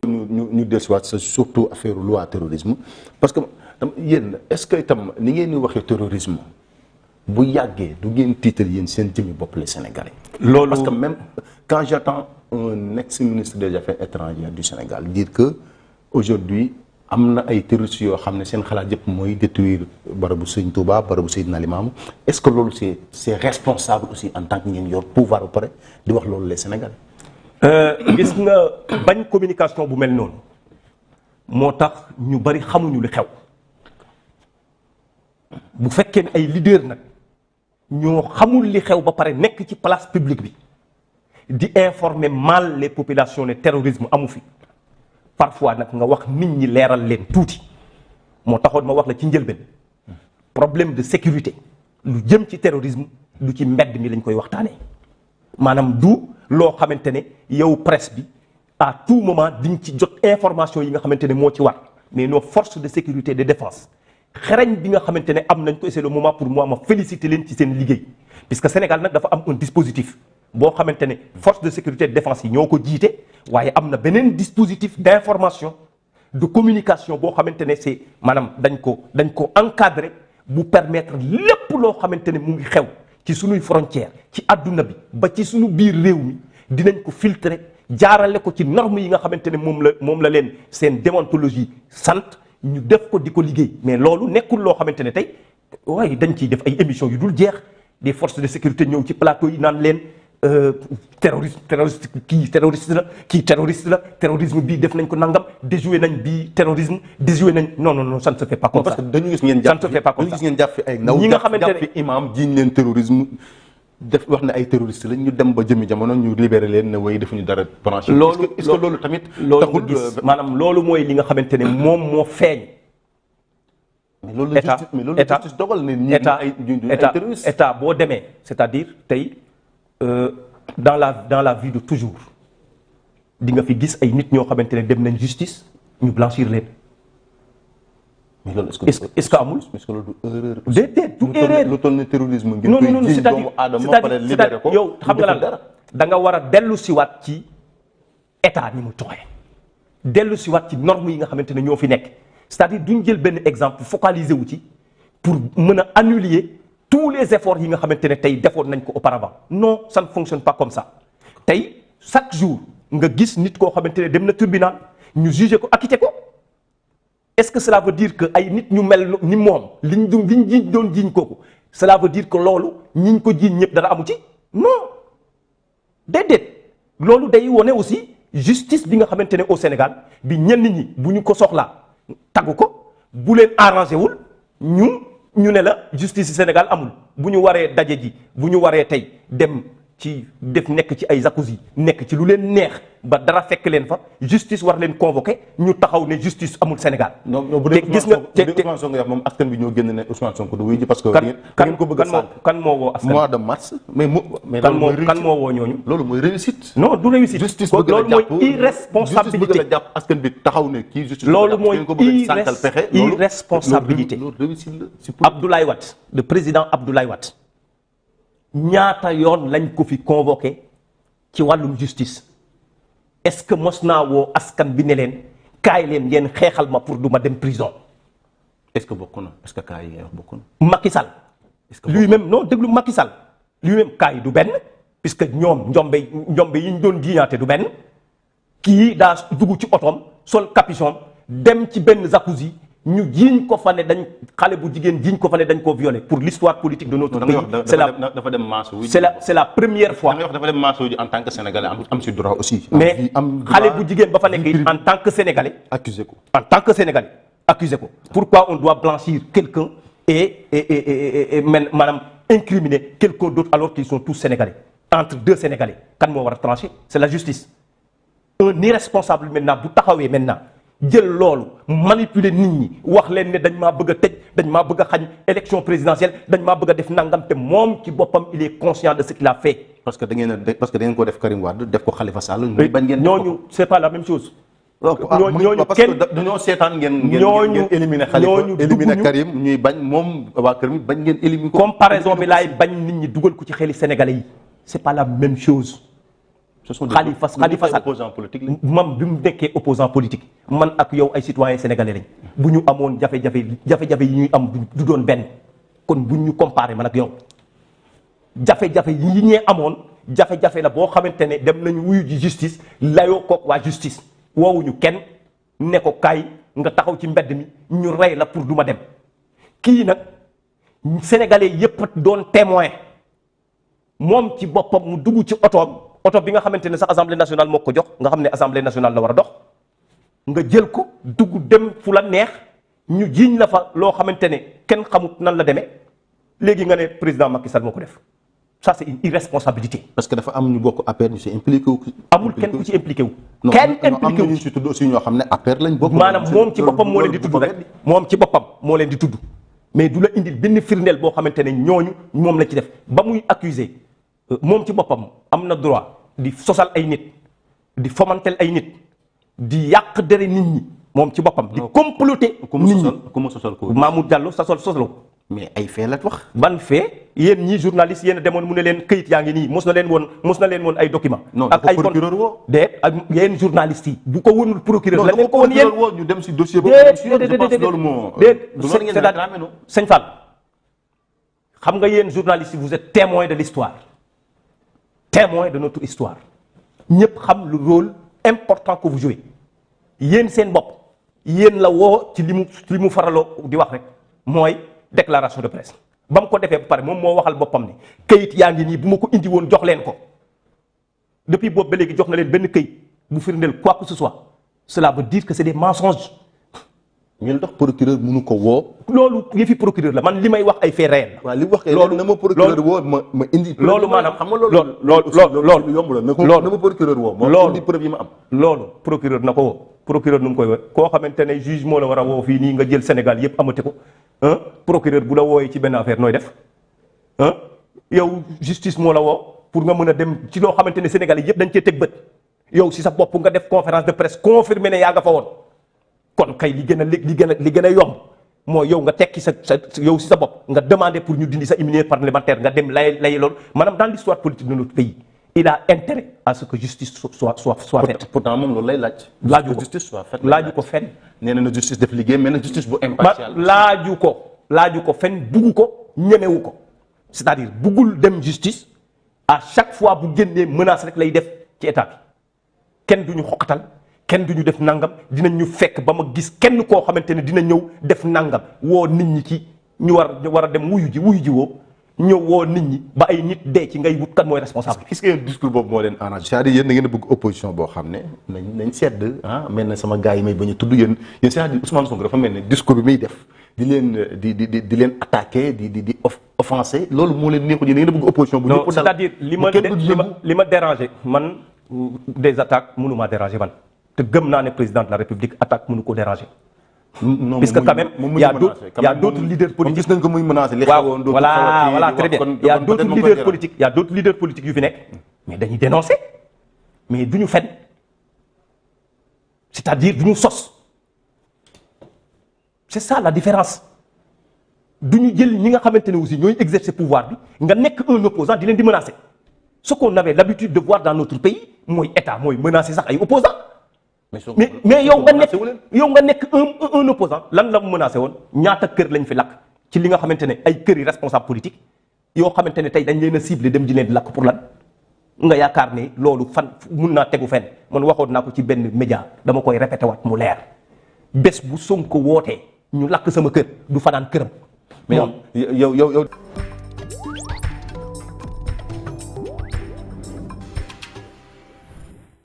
ñu dellusiwaat sa surtout affaire loi terrorisme parce que yéen est-ce que itam ni ngeen di waxee terrorisme bu yàggee du ngeen tiital yéen seen jëmmi bopp les Sénégalais. loolu parce que même quand j'entends un ex-ministre des Affaires étrangères du Sénégal dire que aujourd'hui am na ay terroristes yoo xam ne seen xalaat yëpp mooy détruire barabu Sëñ Touba barabu Seydina Limamou est-ce que loolu c'est responsable aussi en tant que ngeen yor pouvoir ba pare di wax loolu les Sénégalais. gis nga bañ communication bu mel noonu moo tax ñu bari xamuñu li xew bu fekkee ne ay leader nag ñoo xamul li xew ba pare nekk ci place publique bi di informer mal les populations ne terrorisme amu fi parfois nag nga wax nit ñi leeral leen tuuti moo taxoon ma wax la ci njëlbeen problème de sécurité lu jëm ci terrorisme lu ci mbedd mi lañ koy waxtaanee maanaam du loo xamante ne yow presse bi à tout moment diñ ci jot information yi nga xamante ne moo ci war mais nos forces de sécurité et de défense xereñ bi nga xamante ne am nañ ko c'est le moment pour moi ma féliciter leen ci seen liggéey puisque Sénégal nag dafa am un dispositif boo xamante ne force de sécurité et de défense yi ñoo ko jiite waaye am na beneen dispositif d'information de communication boo xamante ne c'est maanaam dañ ko encadrer bu permettre lépp loo xamante ne mu ngi xew ci suñuy frontière ci àdduna bi ba ci suñu biir réew mi dinañ ko filtrer jaarale ko ci normes yi nga xamante ne moom la leen seen déontologie sant ñu def ko di ko liggéey mais loolu nekkul loo xamante ne tey waaye dañ ciy def ay émissions yu dul jeex des forces de sécurité ñëw ci plateau yi naan leen terroriste kii terroriste la terrorisme bii def nañ ko nangam déjoué nañ bii terrorisme déjoué nañ non ça ne se fait pas comme ça. parce que dañu gis ngeen jàpp fi ay ndaw ñi nga xamante ne jàpp fi imam jiiñ leen terrorisme def wax ne ay terroriste lañ ñu dem ba jëmi jamono ñu libéré leen ne way defuñu dara branché. loolu est-ce que loolu tamit. loolu gis maanaam loolu mooy li nga xamante ne moom moo feeñ. justice dogal ne ñi ay terroriste état boo demee c'est-à-dire tey dans la vie de toujours di nga fi gis ay nit ñoo xamante ne dem nañ justice ñu blanchir leen. mais loolu est-ce que amul. est-ce que loolu du erreur. déedéet du erreur lu toll ne terrorisme. non c'est-à-dire yow xam nga lan da nga war a dellu siwaat ci état ni mu toxee dellu siwaat ci normes yi nga xamante ne ñoo fi nekk c'est-à-dire duñ jël benn exemple focaliser wu ci pour mën a annuler tous les efforts yi nga xamante ne tey defoon nañ ko auparavant non ça ne fonctionne pas comme ça tey chaque jour nga gis nit koo xamante ne dem na tribunal ñu juger ko acquitté ko. est-ce que cela veut dire que ay nit ñu mel ni moom liñ doon jiiñ kooku cela veut dire que loolu ñiñ ko jiiñ ñëpp dara amu ci non déedéet loolu day wone aussi justice bi nga xamante ne au Sénégal bi ñenn ñi bu ñu ko soxlaa taggu ko bu leen arrangé wul ñu ne la justice yi Sénégal amul bu ñu waree daje ji bu ñu waree tey dem ci nekk ci ay jacuzzi nekk ci lu leen neex ba dara fekk leen fa justice war leen convoquer ñu taxaw ne justice amul Sénégal. non bu dee gis nga Ousmane Sonko wax moom askan bi ñoo génn ne Ousmane Sonko du wuyu ji parce que. kan ko bëgg a sànq kan moo woo askan mois de mars. mais kan moo woo ñooñu. loolu mooy réussite. non du réussite. justice bëgg la jàpp loolu mooy irresponsabilité. justice bëgg la jàpp askan bi taxaw ne kii justice. loolu mooy irresponsabilité. loolu réussite la. Abdoulaye Wade le président Abdoulaye Wade ñaata yoon lañ ko fi convoqué ci wàllum justice est-ce que mos naa woo askan bi ne leen kaay leen ngeen xeexal ma pour du ma dem prison. est-ce que bokk na est-ce que kaay yi ngay wax bokk na. Macky Sall. est-ce que lui-même non déglu Macky Sall lui-même kaay du benn puisque ñoom njombe yi ñu doon jiñaate du benn kii daa dugg ci otoom sol capuchon dem ci benn jacuzzi ñu jiiñ ko fa ne dañ xale bu jigéen jiiñ ko fa ne dañ koo violé pour l'histoire politique de notre pays. dafa dem maasu wi. c'est la première fois. da ngay wax dafa dem maasu wi en tant que sénégalais am si droit aussi. mais xale bu jigéen ba fa nekk en tant que sénégalais. accusé ko en tant que sénégalais accusé ko. pourquoi on doit blanchir quelqu'un et maanaam incriminer quelqu'un d'autre alors qu'ils sont tous sénégalais entre deux sénégalais kan moo war a trancher c'est la justice. un irresponsable maintenant bu taxawee maintenant. jël loolu manipuler nit ñi wax leen ne dañ maa bëgg a tëj dañ maa bëgg a xañ élection présidentielle dañ maa bëgg a def nangam te moom ci boppam il est conscient de ce qu'il a fait. parce que da ngeen ko def Karim Wade def ko Khalifa Sall. ñooñu c'est pas la même chose. ñooñu kenn dañoo seetaan ngeen éliminer Khalifa éliminer Karim ñuy bañ moom waa Karim bañ ngeen éliminer ko. comparaison bi laay bañ nit ñi dugal ko ci xeli sénégalais yi c'est pas la même chose ce sont des Khalifa Sall opposants politiques. mam bi mu nekkee opposant politique man ak yow ay citoyens sénégalais lañ bu ñu amoon jafe-jafe yi ñuy am du doon benn kon buñ ñu comparé man ak yow jafe-jafe yi ñee amoon jafe-jafe la boo xamante ne dem nañu wuyu ji justice layoo kook waa justice woowuñu kenn ne ko kaay nga taxaw ci mbedd mi ñu rey la pour du ma dem kii nag sénégalais yépp doon témoin moom ci boppam mu dugg ci oto bi nga xamante ne sax assemblée nationale moo ko jox nga xam ne assemblée nationale la war a dox nga jël ko dugg dem fu la neex ñu jiiñ la fa loo xamante ne kenn xamut nan la demee léegi nga ne président Macky Sall moo ko def ça c'est une irresponsabilité. parce que dafa am ñu bokk APR ñu si impliqué wu. amul kenn ku ci impliqué wu. kenn impliqué wu ñu si tudd aussi ñoo xam ne APR lañ bokk. maanaam moom ci boppam moo leen di tudd rek moom ci boppam moo leen di tudd mais du la indil benn firndeel boo xamante ne ñooñu moom la ci def ba muy accuser moom ci boppam am na droit di sosal ay nit di fomantel ay nit di yàq dere nit ñi moom ci boppam. di comploter nit ñi ku mu sosal ko. Mamour Diallo sosal ko. mais ay fee la wax. ban fee yéen ñii journaliste yéen a demoon mu ne leen këyit yaa ngi nii mos na leen woon ay document ak ay procureur woo. déet ak yéen journaliste yi bu ko wonul procureur. la leen ko woon yéen ñu dem si dossier boobu. loolu moo. c'est-à-dire sëñ Fall xam nga yéen journaliste yi vous êtes témoin de l'histoire témoin de notre histoire ñëpp xam le rôle important que vous jouez yéen seen bopp yéen la woo ci li mu faraloo di wax rek mooy déclaration de presse ba mu ko defee ba pare moom moo waxal boppam ne këyit yaa ngi nii bu ma ko indi woon jox leen ko depuis boobu ba léegi jox na leen benn këyit bu firndeel quoi que ce soit cela veut dire que c'est des mensonges. ñu tax procureur mënu ko woo. loolu yëfi procureur la man li may wax ay faits réels la. waaw li wax loolu na ma procureur woo ma indi. loolu maanaam xam nga loolu yomb la na ma procureur woo. moo indi preuve yi ma am. loolu procureur na ko woo procureur nu mu koy woo koo xamante ne juge moo la war a woo fii nii nga jël Sénégal yëpp amate ko. procureur bu la wooyee ci benn affaire nooy def yow justice moo la woo pour nga mën a dem ci loo xamante ne Sénégalais yëpp dañ cee teg bët yow si sa bopp nga def conférence de presse confirmé ne yaa nga fa woon kon kay li gën a yomb mooy yow nga tekki yow si sa bopp nga demander pour ñu dindi sa immunité parlementaire nga dem lay loolu maanaam dans l'histoire politique de notre pays il a intérêt à ce que justice soit faite. pourtant moom loolu lay laaj. laaju ko justice soit faite laaju ko fenn. nee na justice def liggéey mais na justice bu impartial. laaju ko fenn buggu ko ñemewu ko c'est-à-dire buggul dem justice à chaque fois bu génnee menace rek lay def ci état bi kenn du ñu xoqatal kenn du ñu def nangam dinañ ñu fekk ba ma gis kenn koo xamante ne dina ñëw def nangam woo nit ñi ci ñu war a dem wuyu ji woo. ñëw woo nit ñi ba ay nit dee ci ngay wut kan mooy responsable. est-ce que discours boobu moo leen arrangé c'est-à-dire yéen da ngeen a bëgg opposition boo xam ne nañ sedd mel na sama gars yi may bañ a tudd yéen c'est-à-dire Ousmane Sonko dafa mel ne discours bi muy def di leen attaquer di offenser loolu moo leen neexul yéen da ngeen a bëgg opposition. bu non c'est-à-dire li ma dérangé man des attaques mënu maa dérangé man te gëm naa ne président de la République attaque mënu ko déranger. non puisque quand même il y a d'autres leaders politiques. gis nañ ko muy menacé li xewoon voilà très bien il y a d'autres leaders politiques yu fi nekk mais dañuy dénoncer mais duñu fen c'est-à-dire duñu sos c'est ça la différence duñu jël ñi nga xamante ne aussi ñooy exercer pouvoir bi nga nekk un opposant di leen di menacer ce qu'on avait l'habitude de voir dans notre pays mooy état mooy menacer sax ay opposants mais yow nga nekk un opposant lan la mu menacé woon ñaata kër lañ fi lakk ci li nga xamante ne ay kër yi responsable politique yoo xamante ne tey dañ leen a ciblé dem di leen di lakk pour lan nga yaakaar ne loolu fan mun naa tegu fenn man waxoon naa ko ci benn média dama koy répété waat mu leer bés bu Sonko wootee ñu lakk sama kër du fanaan këram. mais yow